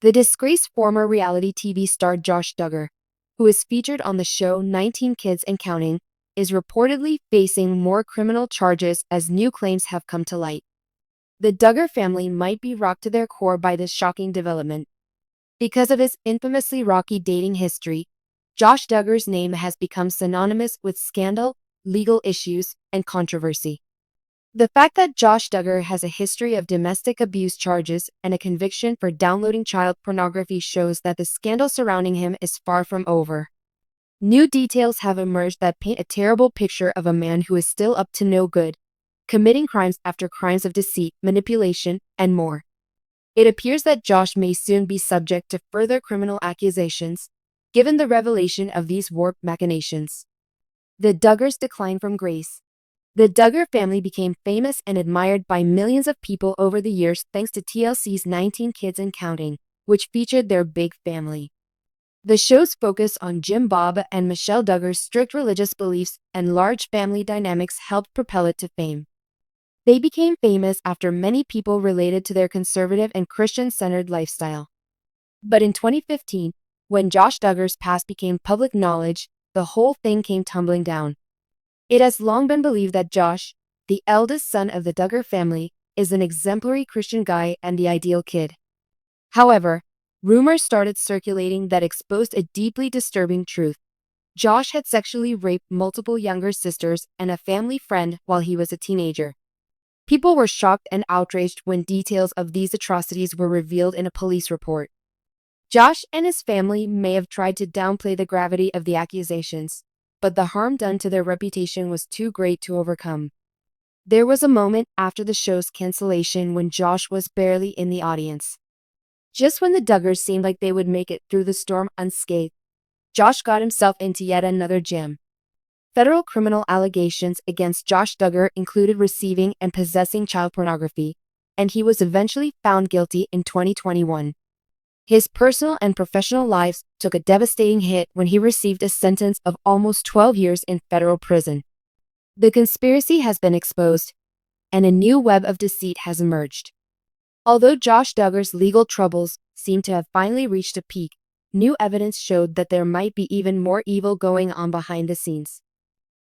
The disgraced former reality TV star Josh Duggar, who is featured on the show 19 Kids and Counting, is reportedly facing more criminal charges as new claims have come to light. The Duggar family might be rocked to their core by this shocking development. Because of his infamously rocky dating history, Josh Duggar's name has become synonymous with scandal, legal issues, and controversy. The fact that Josh Duggar has a history of domestic abuse charges and a conviction for downloading child pornography shows that the scandal surrounding him is far from over. New details have emerged that paint a terrible picture of a man who is still up to no good, committing crimes after crimes of deceit, manipulation, and more. It appears that Josh may soon be subject to further criminal accusations, given the revelation of these warped machinations. The Duggars' decline from grace. The Duggar family became famous and admired by millions of people over the years thanks to TLC's 19 Kids and Counting, which featured their big family. The show's focus on Jim Bob and Michelle Duggar's strict religious beliefs and large family dynamics helped propel it to fame. They became famous after many people related to their conservative and Christian-centered lifestyle. But in 2015, when Josh Duggar's past became public knowledge, the whole thing came tumbling down. It has long been believed that Josh, the eldest son of the Duggar family, is an exemplary Christian guy and the ideal kid. However, rumors started circulating that exposed a deeply disturbing truth. Josh had sexually raped multiple younger sisters and a family friend while he was a teenager. People were shocked and outraged when details of these atrocities were revealed in a police report. Josh and his family may have tried to downplay the gravity of the accusations, but the harm done to their reputation was too great to overcome. There was a moment after the show's cancellation when Josh was barely in the audience. Just when the Duggars seemed like they would make it through the storm unscathed, Josh got himself into yet another jam. Federal criminal allegations against Josh Duggar included receiving and possessing child pornography, and he was eventually found guilty in 2021. His personal and professional lives took a devastating hit when he received a sentence of almost 12 years in federal prison. The conspiracy has been exposed, and a new web of deceit has emerged. Although Josh Duggar's legal troubles seem to have finally reached a peak, new evidence showed that there might be even more evil going on behind the scenes.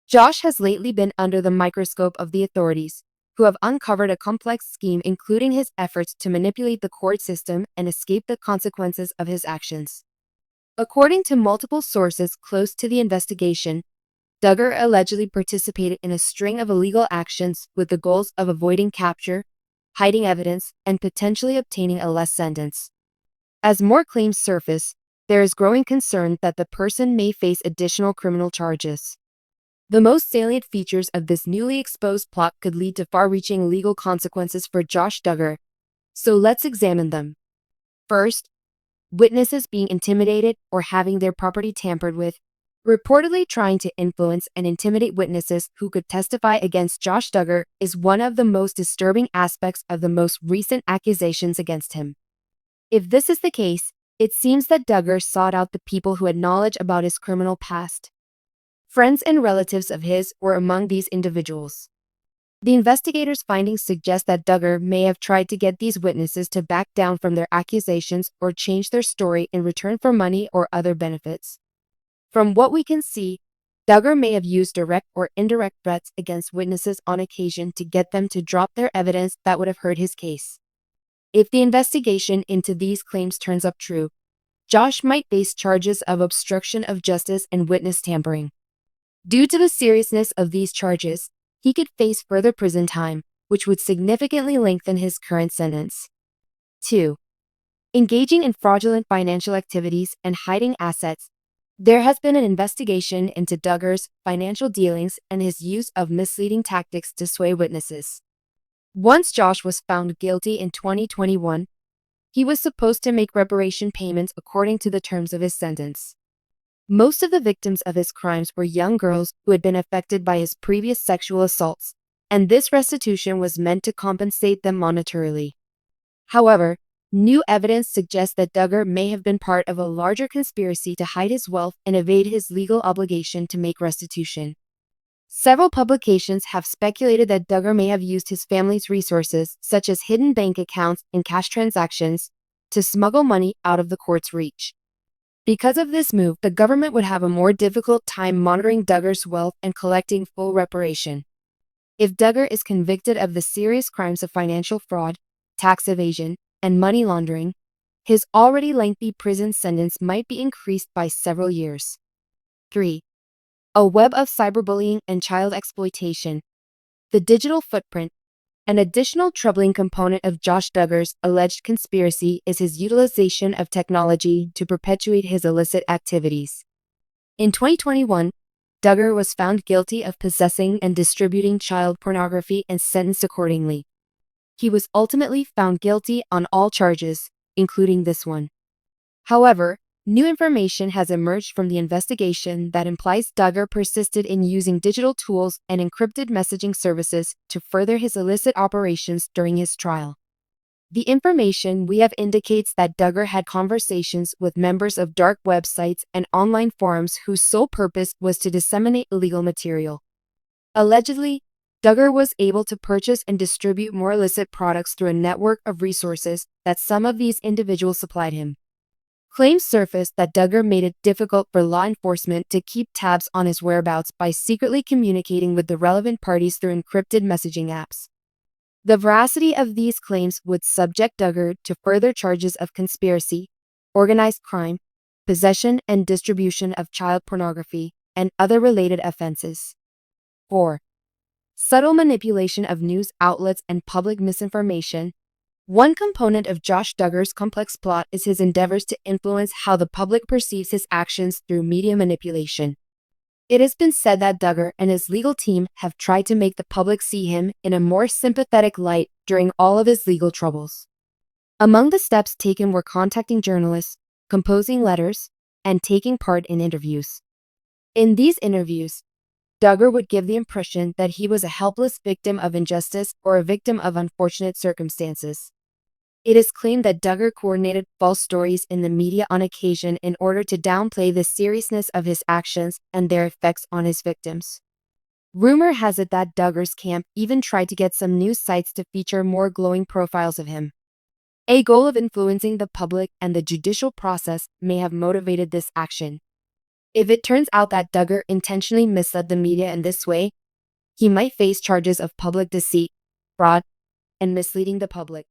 Josh has lately been under the microscope of the authorities, who have uncovered a complex scheme including his efforts to manipulate the court system and escape the consequences of his actions. According to multiple sources close to the investigation, Duggar allegedly participated in a string of illegal actions with the goals of avoiding capture, hiding evidence, and potentially obtaining a less sentence. As more claims surface, there is growing concern that the person may face additional criminal charges. The most salient features of this newly exposed plot could lead to far-reaching legal consequences for Josh Duggar, so let's examine them. First, witnesses being intimidated or having their property tampered with. Reportedly trying to influence and intimidate witnesses who could testify against Josh Duggar is one of the most disturbing aspects of the most recent accusations against him. If this is the case, it seems that Duggar sought out the people who had knowledge about his criminal past. Friends and relatives of his were among these individuals. The investigators' findings suggest that Duggar may have tried to get these witnesses to back down from their accusations or change their story in return for money or other benefits. From what we can see, Duggar may have used direct or indirect threats against witnesses on occasion to get them to drop their evidence that would have hurt his case. If the investigation into these claims turns up true, Josh might face charges of obstruction of justice and witness tampering. Due to the seriousness of these charges, he could face further prison time, which would significantly lengthen his current sentence. 2. Engaging in fraudulent financial activities and hiding assets. There has been an investigation into Duggar's financial dealings and his use of misleading tactics to sway witnesses. Once Josh was found guilty in 2021, he was supposed to make reparation payments according to the terms of his sentence. Most of the victims of his crimes were young girls who had been affected by his previous sexual assaults, and this restitution was meant to compensate them monetarily. However, new evidence suggests that Duggar may have been part of a larger conspiracy to hide his wealth and evade his legal obligation to make restitution. Several publications have speculated that Duggar may have used his family's resources, such as hidden bank accounts and cash transactions, to smuggle money out of the court's reach. Because of this move, the government would have a more difficult time monitoring Duggar's wealth and collecting full reparation. If Duggar is convicted of the serious crimes of financial fraud, tax evasion, and money laundering, his already lengthy prison sentence might be increased by several years. 3. A web of cyberbullying and child exploitation. The digital footprint. An additional troubling component of Josh Duggar's alleged conspiracy is his utilization of technology to perpetuate his illicit activities. In 2021, Duggar was found guilty of possessing and distributing child pornography and sentenced accordingly. He was ultimately found guilty on all charges, including this one. However, new information has emerged from the investigation that implies Duggar persisted in using digital tools and encrypted messaging services to further his illicit operations during his trial. The information we have indicates that Duggar had conversations with members of dark websites and online forums whose sole purpose was to disseminate illegal material. Allegedly, Duggar was able to purchase and distribute more illicit products through a network of resources that some of these individuals supplied him. Claims surfaced that Duggar made it difficult for law enforcement to keep tabs on his whereabouts by secretly communicating with the relevant parties through encrypted messaging apps. The veracity of these claims would subject Duggar to further charges of conspiracy, organized crime, possession and distribution of child pornography, and other related offenses. 4. Subtle manipulation of news outlets and public misinformation. One component of Josh Duggar's complex plot is his endeavors to influence how the public perceives his actions through media manipulation. It has been said that Duggar and his legal team have tried to make the public see him in a more sympathetic light during all of his legal troubles. Among the steps taken were contacting journalists, composing letters, and taking part in interviews. In these interviews, Duggar would give the impression that he was a helpless victim of injustice or a victim of unfortunate circumstances. It is claimed that Duggar coordinated false stories in the media on occasion in order to downplay the seriousness of his actions and their effects on his victims. Rumor has it that Duggar's camp even tried to get some news sites to feature more glowing profiles of him. A goal of influencing the public and the judicial process may have motivated this action. If it turns out that Duggar intentionally misled the media in this way, he might face charges of public deceit, fraud, and misleading the public.